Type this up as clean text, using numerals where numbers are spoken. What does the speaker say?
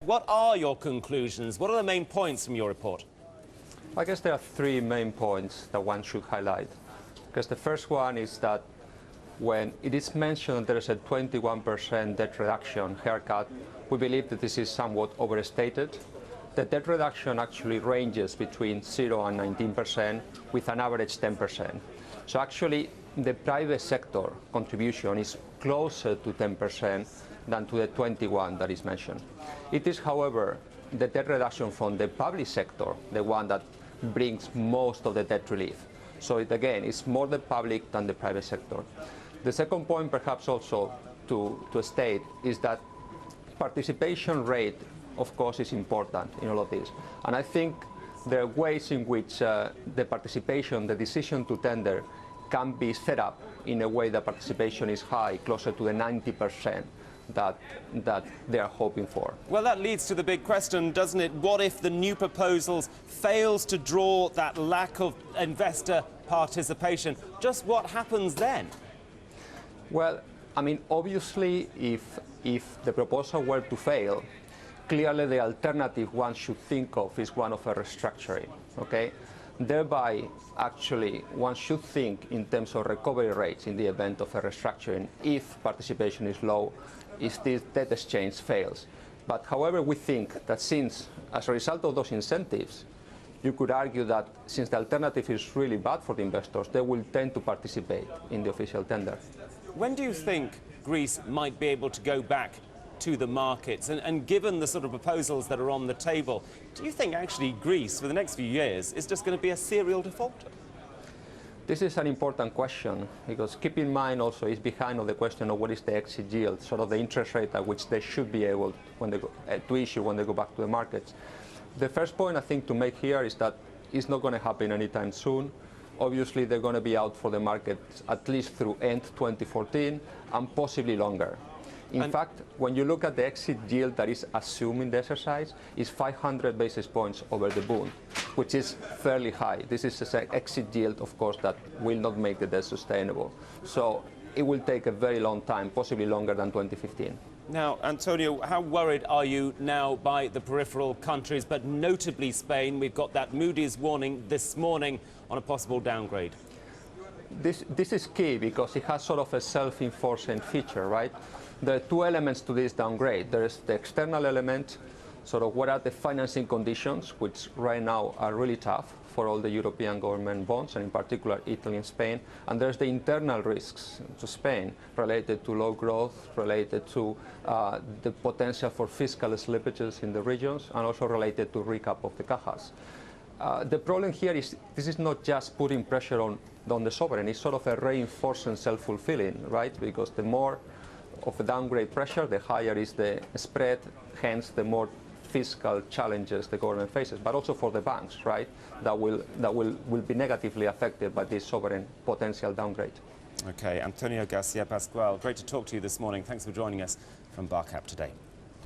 What are your conclusions? What are the main points from your report? I guess there are three main points that one should highlight. Because the first one is that when it is mentioned there is a 21% debt reduction haircut, we believe that this is somewhat overstated. The debt reduction actually ranges between 0 and 19%, with an average 10%. So actually, the private sector contribution is closer to 10% than to the 21 that is mentioned. It is, however, the debt reduction from the public sector, the one that brings most of the debt relief. So again, it's more the public than the private sector. The second point, perhaps also to state, is that participation rate, of course, is important in all of this. And I think there are ways in which the participation, the decision to tender, can be set up in a way that participation is high, closer to the 90% that they are hoping for. Well, that leads to the big question, doesn't it? What if the new proposals fails to draw that lack of investor participation? Just what happens then? Well, I mean, obviously, if the proposal were to fail, clearly the alternative one should think of is one of a restructuring, okay? Thereby, actually, one should think in terms of recovery rates in the event of a restructuring if participation is low, if this debt exchange fails. But however, we think that since, as a result of those incentives, you could argue that since the alternative is really bad for the investors, they will tend to participate in the official tender. When do you think Greece might be able to go back to the markets? And given the sort of proposals that are on the table, do you think actually Greece, for the next few years, is just going to be a serial defaulter? This is an important question, because keep in mind also it's behind of the question of what is the exit yield, sort of the interest rate at which they should be able to issue when they go back to the markets. The first point I think to make here is that it's not going to happen anytime soon. Obviously, they're going to be out for the market at least through end 2014 and possibly longer. In fact, when you look at the exit yield that is assumed in the exercise, is 500 basis points over the bond, which is fairly high. This is an exit yield, of course, that will not make the debt sustainable. So it will take a very long time, possibly longer than 2015. Now, Antonio, how worried are you now by the peripheral countries, but notably Spain? We've got that Moody's warning this morning on a possible downgrade. This is key because it has sort of a self-enforcing feature, right? There are two elements to this downgrade. There is the external element, sort of what are the financing conditions, which right now are really tough for all the European government bonds, and in particular Italy and Spain. And there's the internal risks to Spain related to low growth, related to the potential for fiscal slippages in the regions, and also related to recap of the cajas. The problem here is this is not just putting pressure on the sovereign, it's sort of a reinforcing self-fulfilling, right? Because the more of a downgrade pressure, the higher is the spread, hence the more fiscal challenges the government faces, but also for the banks, right? That will be negatively affected by this sovereign potential downgrade. Okay, Antonio Garcia Pascual, great to talk to you this morning. Thanks for joining us from Barcap today.